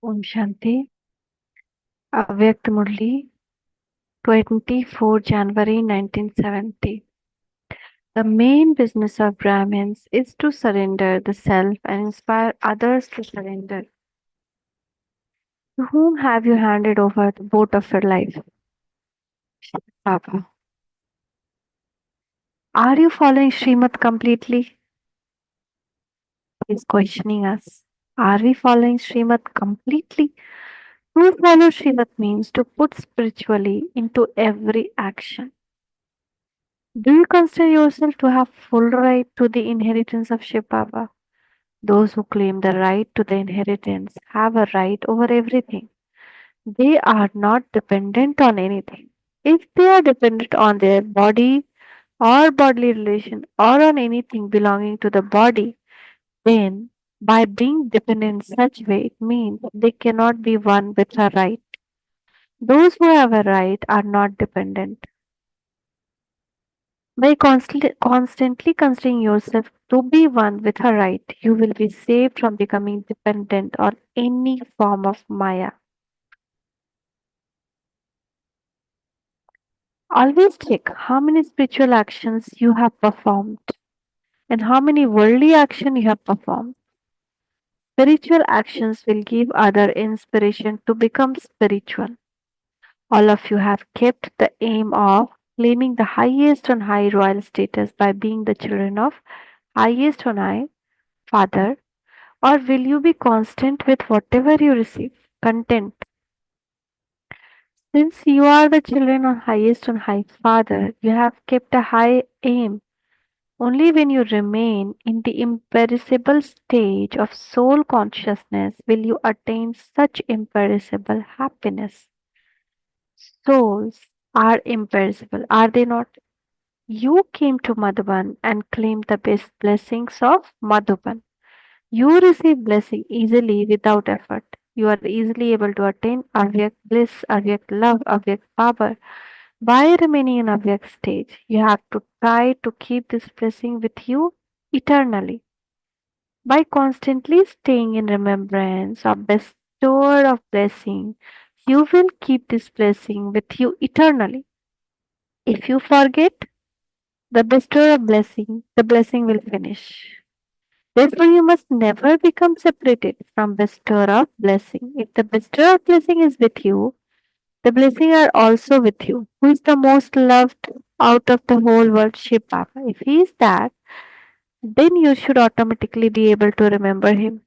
Om Shanti. Avyakt Murli, 24 January 1970. The main business of Brahmins is to surrender the self and inspire others to surrender. To whom have you handed over the boat of your life? Baba. Are you following Srimad completely? He is questioning us. Are we following Srimad completely? To follow Srimad means to put spiritually into every action. Do you consider yourself to have full right to the inheritance of Shiv Baba? Those who claim the right to the inheritance have a right over everything. They are not dependent on anything. If they are dependent on their body or bodily relation or on anything belonging to the body, then by being dependent in such way, it means they cannot be one with a right. Those who have a right are not dependent. By constantly considering yourself to be one with her right, you will be saved from becoming dependent on any form of Maya. Always check how many spiritual actions you have performed and how many worldly actions you have performed. Spiritual actions will give other inspiration to become spiritual. All of you have kept the aim of claiming the highest on high royal status by being the children of highest on high Father. Or will you be constant with whatever you receive? Content. Since you are the children of highest and high Father, you have kept a high aim. Only when you remain in the imperishable stage of soul consciousness will you attain such imperishable happiness. Souls are imperishable, are they not? You came to Madhuban and claimed the best blessings of Madhuban. You receive blessing easily without effort. You are easily able to attain Avyakt bliss, Avyakt love, Avyakt power. By remaining in Avyakt stage, you have to try to keep this blessing with you eternally. By constantly staying in remembrance of bestower of blessing, you will keep this blessing with you eternally. If you forget the bestower of blessing, the blessing will finish. Therefore, you must never become separated from bestower of blessing. If the bestower of blessing is with you, the blessing are also with you. Who is the most loved out of the whole world? Shiv Baba. If he is that, then you should automatically be able to remember him.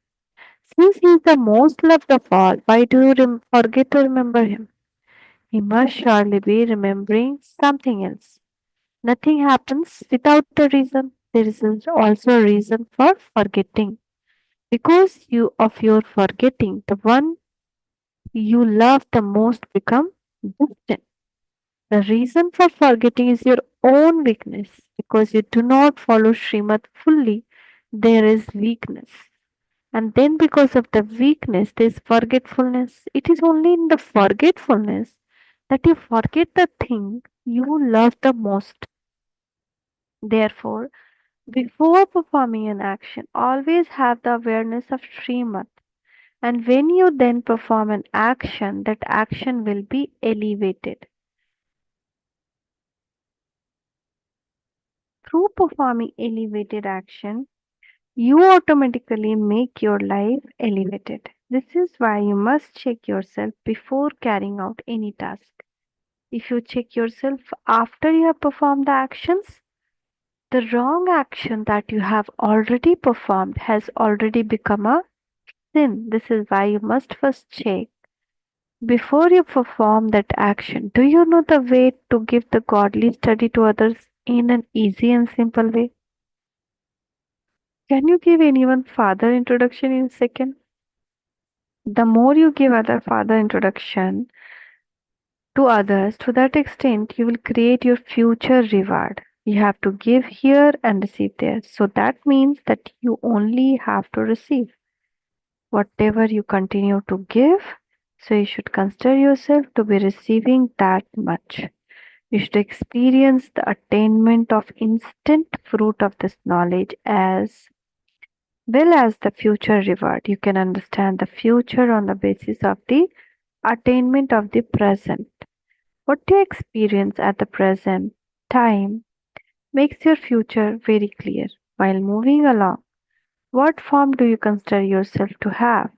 Since he is the most loved of all, why do you forget to remember him? He must surely be remembering something else. Nothing happens without a reason. There is also a reason for forgetting. Because you of your forgetting, the one you love the most become distant. The reason for forgetting is your own weakness. Because you do not follow Srimad fully, there is weakness. And then because of the weakness, there is forgetfulness. It is only in the forgetfulness that you forget the thing you love the most. Therefore, before performing an action, always have the awareness of Srimad. And when you then perform an action, that action will be elevated. Through performing elevated action, you automatically make your life elevated. This is why you must check yourself before carrying out any task. If you check yourself after you have performed the actions, the wrong action that you have already performed has already become a sin. This is why you must first check before you perform that action. Do you know the way to give the godly study to others in an easy and simple way? Can you give anyone father introduction in a second? The more you give other father introduction to others, to that extent you will create your future reward. You have to give here and receive there. So that means that you only have to receive whatever you continue to give. So you should consider yourself to be receiving that much. You should experience the attainment of instant fruit of this knowledge as well as the future reward. You can understand the future on the basis of the attainment of the present. What you experience at the present time makes your future very clear. While moving along, what form do you consider yourself to have?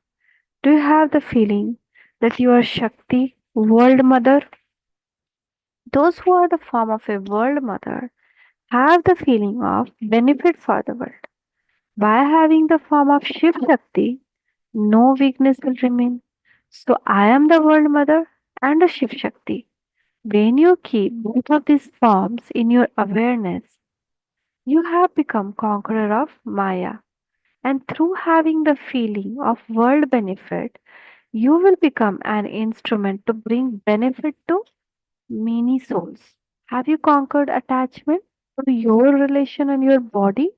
Do you have the feeling that you are Shakti, World Mother? Those who are the form of a World Mother have the feeling of benefit for the world. By having the form of Shiv Shakti, no weakness will remain. So I am the World Mother and a Shiv Shakti. When you keep both of these forms in your awareness, you have become conqueror of Maya. And through having the feeling of world benefit, you will become an instrument to bring benefit to many souls. Have you conquered attachment to your relation and your body?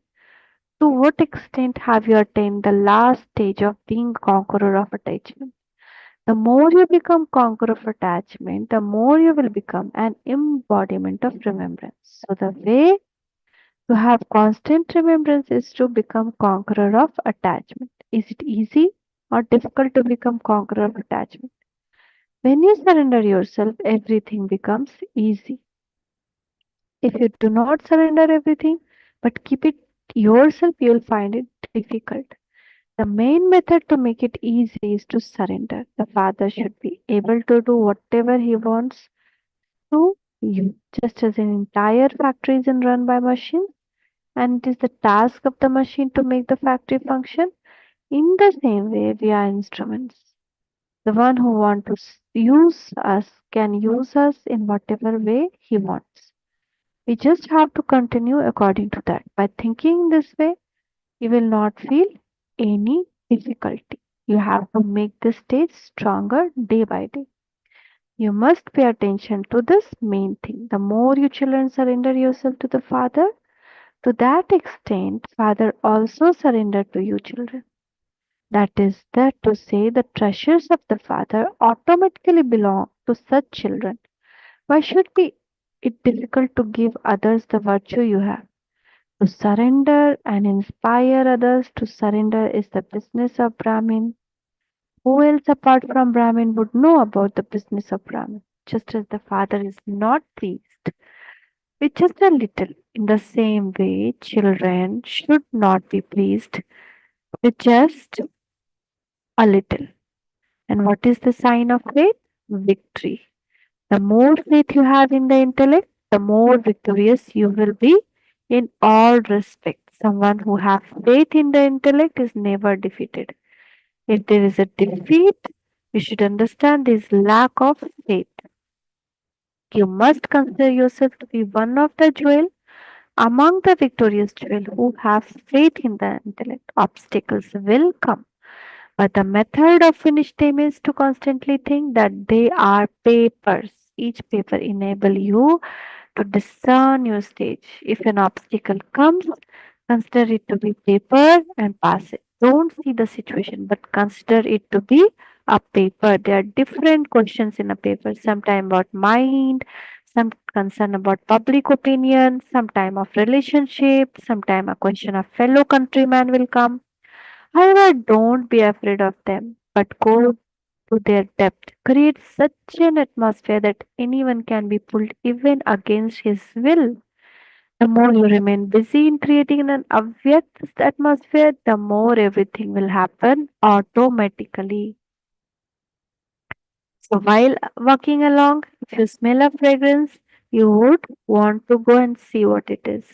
To what extent have you attained the last stage of being conqueror of attachment? The more you become conqueror of attachment, the more you will become an embodiment of remembrance. So the way to have constant remembrance is to become conqueror of attachment. Is it easy or difficult to become conqueror of attachment? When you surrender yourself, everything becomes easy. If you do not surrender everything but keep it yourself, you will find it difficult. The main method to make it easy is to surrender. The father should be able to do whatever he wants to you, just as an entire factory is run by machines and it is the task of the machine to make the factory function. In the same way, we are instruments. The one who wants to use us can use us in whatever way he wants. We just have to continue according to that. By thinking this way, you will not feel any difficulty. You have to make the stage stronger day by day. You must pay attention to this main thing. The more you children surrender yourself to the Father, to that extent, Father also surrender to you children. That is that to say the treasures of the Father automatically belong to such children. Why should be it difficult to give others the virtue you have? To surrender and inspire others to surrender is the business of Brahmin. Who else apart from Brahmin would know about the business of Brahmin? Just as the Father is not pleased with just a little, in the same way, children should not be pleased with just a little. And what is the sign of faith? Victory. The more faith you have in the intellect, the more victorious you will be in all respects. Someone who has faith in the intellect is never defeated. If there is a defeat, you should understand this lack of faith. You must consider yourself to be one of the jewel among the victorious jewel who have faith in the intellect. Obstacles will come. But the method of finish them is to constantly think that they are papers. Each paper enable you to discern your stage. If an obstacle comes, consider it to be paper and pass it. Don't see the situation, but consider it to be a paper. There are different questions in a paper, sometime about mind, some concern about public opinion, sometime of relationship, sometime a question of fellow countryman will come. However, don't be afraid of them, but go to their depth. Create such an atmosphere that anyone can be pulled even against his will. The more you remain busy in creating an Avyakt atmosphere, the more everything will happen automatically. So while walking along, if you smell a fragrance, you would want to go and see what it is.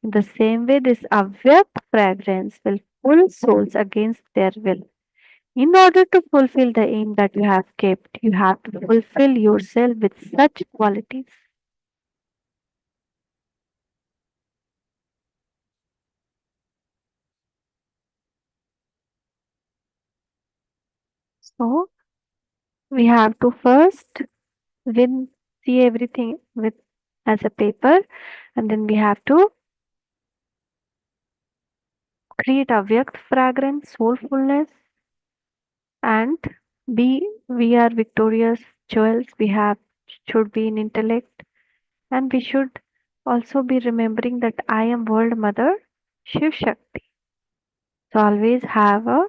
In the same way, this Avyakt fragrance will pull souls against their will. In order to fulfill the aim that you have kept, you have to fulfill yourself with such qualities. So we have to first win, see everything with as a paper, and then we have to create a Vyakt fragrance, soulfulness, and be we are victorious jewels. We have should be in intellect, and we should also be remembering that I am World Mother Shiv Shakti. So always have a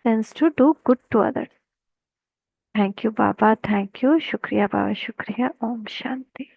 sense to do good to others. Thank you, Baba. Thank you. Shukriya, Baba. Shukriya. Om Shanti.